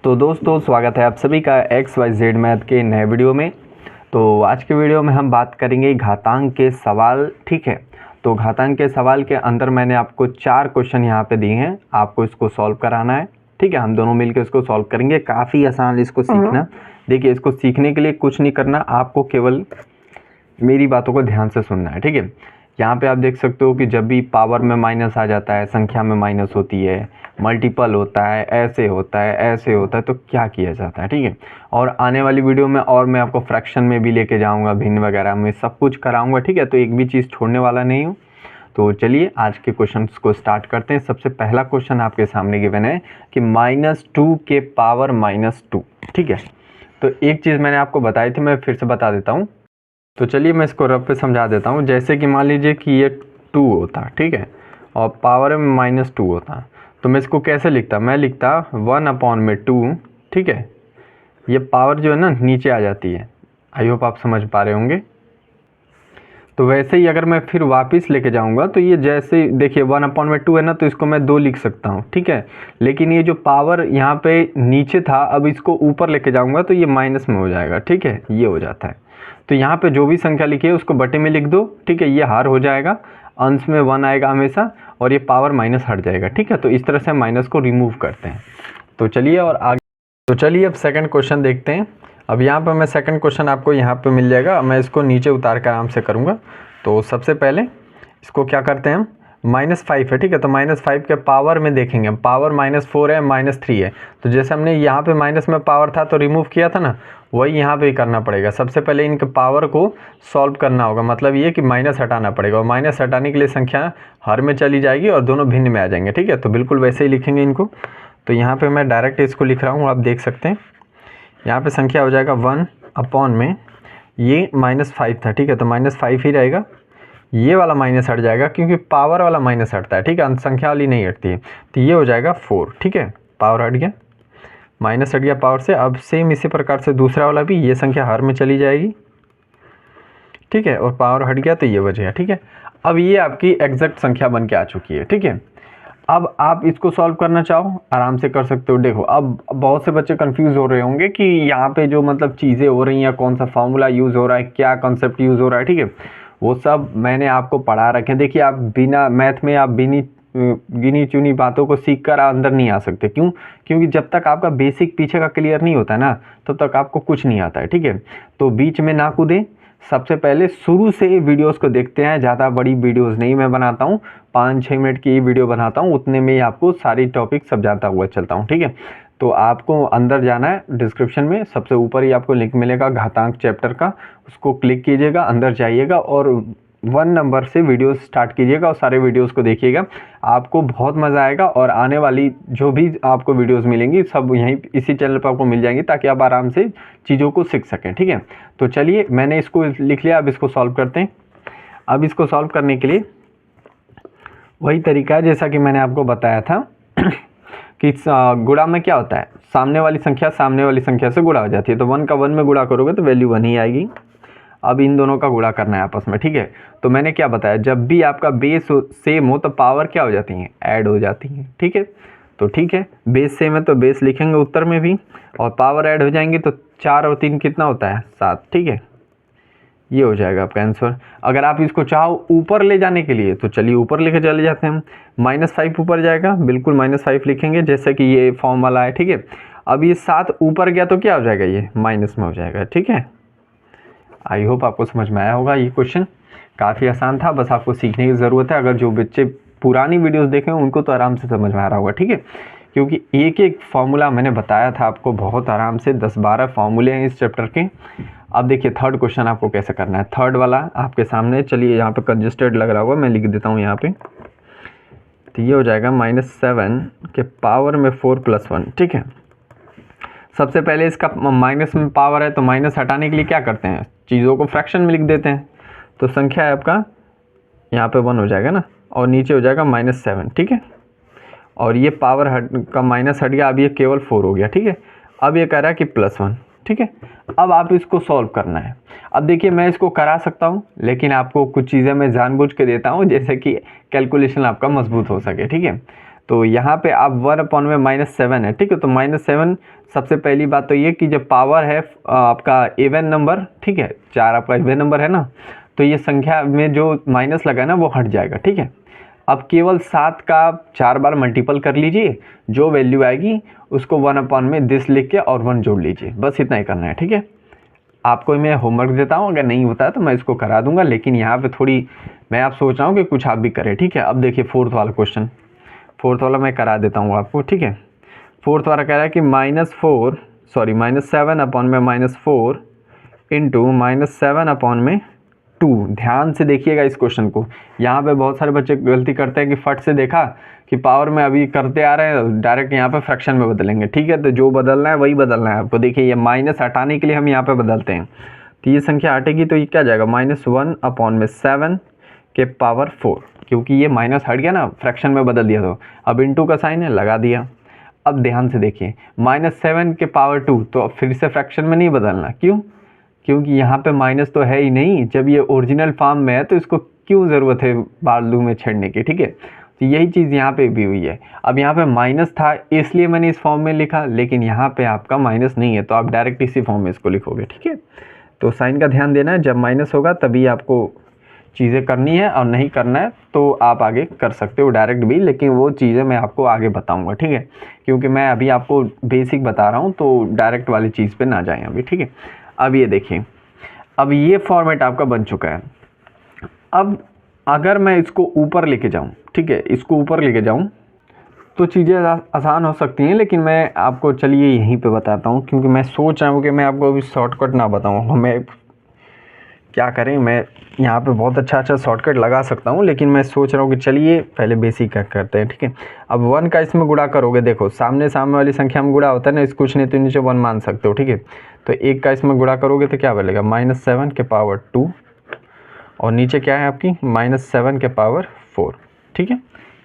तो दोस्तों स्वागत है आप सभी का XYZ मैथ के नए वीडियो में। तो आज के वीडियो में हम बात करेंगे घातांक के सवाल। ठीक है, तो घातांक के सवाल के अंदर मैंने आपको 4 क्वेश्चन यहाँ पे दिए हैं, आपको इसको सॉल्व कराना है। ठीक है, हम दोनों मिलकर इसको सॉल्व करेंगे। काफ़ी आसान इसको सीखना। देखिए, इसको सीखने के लिए कुछ नहीं करना, आपको केवल मेरी बातों को ध्यान से सुनना है। ठीक है, यहाँ पे आप देख सकते हो कि जब भी पावर में माइनस आ जाता है, संख्या में माइनस होती है, मल्टीपल होता है, ऐसे होता है, ऐसे होता है, तो क्या किया जाता है। ठीक है, और आने वाली वीडियो में और मैं आपको फ्रैक्शन में भी लेके जाऊंगा, भिन्न वगैरह में सब कुछ कराऊंगा। ठीक है, तो एक भी चीज़ छोड़ने वाला नहीं हूँ। तो चलिए आज के क्वेश्चन को स्टार्ट करते हैं। सबसे पहला क्वेश्चन आपके सामने गिवन है कि -2 के पावर -2। ठीक है, तो एक चीज़ मैंने आपको बताई थी, मैं फिर से बता देता हूँ। तो चलिए मैं इसको रफ पे समझा देता हूँ। जैसे कि मान लीजिए कि ये 2 होता, ठीक है, और पावर में -2 होता, तो मैं इसको कैसे लिखता, मैं लिखता 1/2। ठीक है, ये पावर जो है ना नीचे आ जाती है। आई होप आप समझ पा रहे होंगे। तो वैसे ही अगर मैं फिर वापस लेके जाऊंगा तो ये जैसे देखिए 1/2 है ना, तो इसको मैं 2 लिख सकता हूँ। ठीक है, लेकिन ये जो पावर यहाँ पे नीचे था, अब इसको ऊपर लेके जाऊंगा तो ये माइनस में हो जाएगा। ठीक है, ये हो जाता है। तो यहाँ पे जो भी संख्या लिखी है उसको बटे में लिख दो। ठीक है, ये हार हो जाएगा, अंश में 1 आएगा हमेशा और ये पावर माइनस हट जाएगा। ठीक है, तो इस तरह से माइनस को रिमूव करते हैं। तो चलिए और आगे, तो चलिए अब सेकंड क्वेश्चन देखते हैं। अब यहाँ पर मैं सेकंड क्वेश्चन आपको यहाँ पे मिल जाएगा, मैं इसको नीचे उतार कर आराम से करूँगा। तो सबसे पहले इसको क्या करते हैं हम, -5 है। ठीक है, तो -5 के पावर में देखेंगे, पावर -4 है, -3 है। तो जैसे हमने यहाँ पे माइनस में पावर था तो रिमूव किया था ना, वही यहाँ पे करना पड़ेगा। सबसे पहले इनके पावर को सॉल्व करना होगा, मतलब ये कि माइनस हटाना पड़ेगा, और माइनस हटाने के लिए संख्या हर में चली जाएगी और दोनों भिन्न में आ जाएंगे। ठीक है, तो बिल्कुल वैसे ही लिखेंगे इनको। तो यहाँ पे मैं डायरेक्ट इसको लिख रहा हूँ, आप देख सकते हैं। यहाँ पे संख्या हो जाएगा 1 में ये -5 था। ठीक है, तो -5 ही रहेगा। ये वाला माइनस हट जाएगा क्योंकि पावर वाला माइनस हटता है। ठीक है, संख्या वाली नहीं हटती है। तो ये हो जाएगा 4। ठीक है, पावर हट गया, माइनस हट गया पावर से। अब सेम इसी प्रकार से दूसरा वाला भी, ये संख्या हर में चली जाएगी। ठीक है, और पावर हट गया तो ये बच गया। ठीक है, अब ये आपकी एग्जैक्ट संख्या बन के आ चुकी है। ठीक है, अब आप इसको सॉल्व करना चाहो आराम से कर सकते हो। देखो, अब बहुत से बच्चे कंफ्यूज हो रहे होंगे कि यहाँ पे जो मतलब चीज़ें हो रही हैं, कौन सा फार्मूला यूज़ हो रहा है, क्या कॉन्सेप्ट यूज़ हो रहा है। ठीक है, वो सब मैंने आपको पढ़ा रखे हैं। देखिए, आप बिना मैथ में आप गिनी चुनी बातों को सीख कर अंदर नहीं आ सकते। क्यों? क्योंकि जब तक आपका बेसिक पीछे का क्लियर नहीं होता है ना, तब तक आपको कुछ नहीं आता है। ठीक है, तो बीच में ना कूदें, सबसे पहले शुरू से वीडियोस को देखते हैं। ज़्यादा बड़ी वीडियोस नहीं मैं बनाता हूँ, 5-6 मिनट की वीडियो बनाता हूँ, उतने में ही आपको सारी टॉपिक सब जानता हुआ चलता हूँ। ठीक है, तो आपको अंदर जाना है, डिस्क्रिप्शन में सबसे ऊपर ही आपको लिंक मिलेगा घातांक चैप्टर का, उसको क्लिक कीजिएगा, अंदर जाइएगा और 1 नंबर से वीडियोस स्टार्ट कीजिएगा और सारे वीडियोस को देखिएगा, आपको बहुत मज़ा आएगा। और आने वाली जो भी आपको वीडियोस मिलेंगी सब यहीं इसी चैनल पर आपको मिल जाएंगी, ताकि आप आराम से चीज़ों को सीख सकें। ठीक है, तो चलिए मैंने इसको लिख लिया, अब इसको सॉल्व करते हैं। अब इसको सॉल्व करने के लिए वही तरीका है जैसा कि मैंने आपको बताया था कि गुणा में क्या होता है, सामने वाली संख्या से गुणा हो जाती है। तो 1 का 1 में गुणा करोगे तो वैल्यू 1 ही आएगी। अब इन दोनों का गुणा करना है आपस में। ठीक है, तो मैंने क्या बताया, जब भी आपका बेस सेम हो तो पावर क्या हो जाती हैं, ऐड हो जाती हैं। ठीक है, तो ठीक है, बेस सेम है तो बेस लिखेंगे उत्तर में भी, और पावर ऐड हो जाएंगे तो 4 और 3 कितना होता है, 7। ठीक है, ये हो जाएगा आपका आंसर। अगर आप इसको चाहो ऊपर ले जाने के लिए तो चलिए ऊपर लेके चले जाते हैं हम। -5 ऊपर जाएगा, बिल्कुल -5 लिखेंगे जैसे कि ये फॉर्म वाला है। ठीक है, अब ये 7 ऊपर गया तो क्या हो जाएगा, ये माइनस में हो जाएगा। ठीक है, आई होप आपको समझ में आया होगा। ये क्वेश्चन काफ़ी आसान था, बस आपको सीखने की ज़रूरत है। अगर जो बच्चे पुरानी वीडियोस देखे हैं उनको तो आराम से समझ में आ रहा होगा। ठीक है, क्योंकि एक एक फार्मूला मैंने बताया था आपको बहुत आराम से, 10-12 फार्मूले हैं इस चैप्टर के। अब देखिए थर्ड क्वेश्चन आपको कैसे करना है, थर्ड वाला आपके सामने। चलिए यहाँ पे कंजस्टेड लग रहा होगा, मैं लिख देता हूँ यहाँ पे। तो ये हो जाएगा -7 के पावर में 4 + 1। ठीक है, सबसे पहले इसका माइनस में पावर है तो माइनस हटाने के लिए क्या करते हैं, चीज़ों को फ्रैक्शन में लिख देते हैं। तो संख्या है आपका यहाँ पे 1 हो जाएगा ना, और नीचे हो जाएगा -7। ठीक है, और ये पावर का माइनस हट गया, अब ये केवल 4 हो गया। ठीक है, अब ये कह रहा है कि +1। ठीक है, अब आप इसको सॉल्व करना है। अब देखिए मैं इसको करा सकता हूँ, लेकिन आपको कुछ चीज़ें मैं जानबूझ के देता हूँ जैसे कि कैलकुलेशन आपका मजबूत हो सके। ठीक है, तो यहाँ पे आप 1 में -7 है, ठीक है। तो -7 सबसे पहली बात तो ये कि जब पावर है आपका इवन नंबर, ठीक है, 4 आपका इवन नंबर है ना, तो ये संख्या में जो माइनस लगा है ना वो हट जाएगा, ठीक है। अब केवल 7 का 4 बार मल्टीपल कर लीजिए, जो वैल्यू आएगी उसको 1 में दिस लिख के और 1 जोड़ लीजिए, बस इतना ही करना है, ठीक है। आपको मैं होमवर्क देता हूँ, अगर नहीं होता है तो मैं इसको करा दूंगा, लेकिन यहाँ पे थोड़ी मैं आप सोच रहा हूँ कि कुछ आप भी करें, ठीक है। अब देखिए फोर्थ वाला क्वेश्चन, फोर्थ वाला मैं करा देता हूँ आपको, ठीक है। फोर्थ वाला कह रहा है कि -7/4 इंटू -7/2। ध्यान से देखिएगा इस क्वेश्चन को। यहाँ पे बहुत सारे बच्चे गलती करते हैं कि फट से देखा कि पावर में अभी करते आ रहे हैं, डायरेक्ट यहाँ पे फ्रैक्शन में बदलेंगे, ठीक है। तो जो बदलना है वही बदलना है आपको। देखिए ये माइनस हटाने के लिए हम यहाँ पे बदलते हैं, तो ये संख्या हटेगी तो ये क्या जाएगा, -1/7 के पावर 4, क्योंकि ये माइनस हट गया ना, फ्रैक्शन में बदल दिया। तो अब इंटू का साइन है, लगा दिया। अब ध्यान से देखिए -7 के पावर 2, तो अब फिर से फ्रैक्शन में नहीं बदलना, क्यों? क्योंकि यहाँ पे माइनस तो है ही नहीं, जब ये ओरिजिनल फॉर्म में है तो इसको क्यों ज़रूरत है बालू में छेड़ने की, ठीक है। तो यही चीज़ यहाँ पे भी हुई है। अब यहाँ पे माइनस था इसलिए मैंने इस फॉर्म में लिखा, लेकिन यहाँ पे आपका माइनस नहीं है तो आप डायरेक्ट इसी फॉर्म में इसको लिखोगे, ठीक है। तो साइन का ध्यान देना है, जब माइनस होगा तभी आपको चीज़ें करनी है, और नहीं करना है तो आप आगे कर सकते हो डायरेक्ट भी, लेकिन वो चीज़ें मैं आपको आगे बताऊंगा, ठीक है। क्योंकि मैं अभी आपको बेसिक बता रहा हूँ, तो डायरेक्ट वाली चीज़ पे ना जाएं अभी, ठीक है। अब ये देखिए, अब ये फॉर्मेट आपका बन चुका है। अब अगर मैं इसको ऊपर लेके जाऊँ, ठीक है, इसको ऊपर लेके जाऊँ तो चीज़ें आसान हो सकती हैं, लेकिन मैं आपको चलिए यहीं पे बताता हूँ, क्योंकि मैं सोच रहा हूँ कि मैं आपको अभी शॉर्टकट ना बताऊँ। हमें क्या करें, मैं यहाँ पे बहुत अच्छा शॉर्टकट लगा सकता हूँ, लेकिन मैं सोच रहा हूँ कि चलिए पहले बेसिक करते हैं, ठीक है। अब 1 का इसमें गुणा करोगे, देखो सामने वाली संख्या में गुणा होता है ना, इस कुछ नहीं तो नीचे 1 मान सकते हो, ठीक है। तो 1 का इसमें गुणा करोगे तो क्या बनेगा, -7 के पावर 2, और नीचे क्या है आपकी -7 के पावर 4, ठीक है।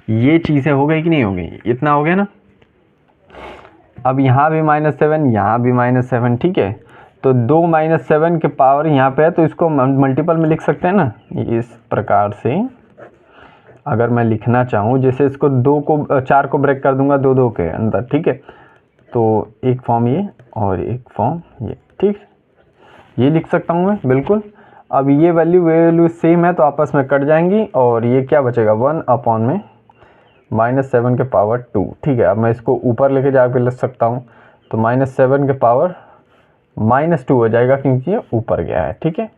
ये चीज़ें हो गई कि नहीं हो गई, इतना हो गया ना। अब यहाँ भी -7, यहाँ भी -7, ठीक है। तो 2 -7 के पावर यहाँ पे है, तो इसको मल्टीपल में लिख सकते हैं ना, इस प्रकार से। अगर मैं लिखना चाहूँ, जैसे इसको 4 को ब्रेक कर दूंगा 2 के अंदर, ठीक है। तो एक फॉर्म ये और एक फॉर्म ये, ठीक, ये लिख सकता हूँ मैं, बिल्कुल। अब ये वैल्यू सेम है तो आपस में कट जाएंगी, और ये क्या बचेगा, 1 में -7 के पावर 2, ठीक है। अब मैं इसको ऊपर लेके जाके लिख सकता हूँ, तो -7 के पावर -2 हो जाएगा, क्योंकि ये ऊपर गया है, ठीक है।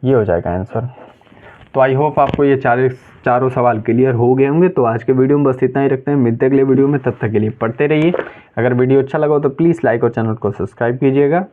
ये हो जाएगा आंसर। तो आई होप आपको ये चारों सवाल क्लियर हो गए होंगे। तो आज के वीडियो में बस इतना ही रखते हैं, मिलते हैं अगले वीडियो में, तब तक के लिए पढ़ते रहिए। अगर वीडियो अच्छा लगा हो तो प्लीज़ लाइक और चैनल को सब्सक्राइब कीजिएगा।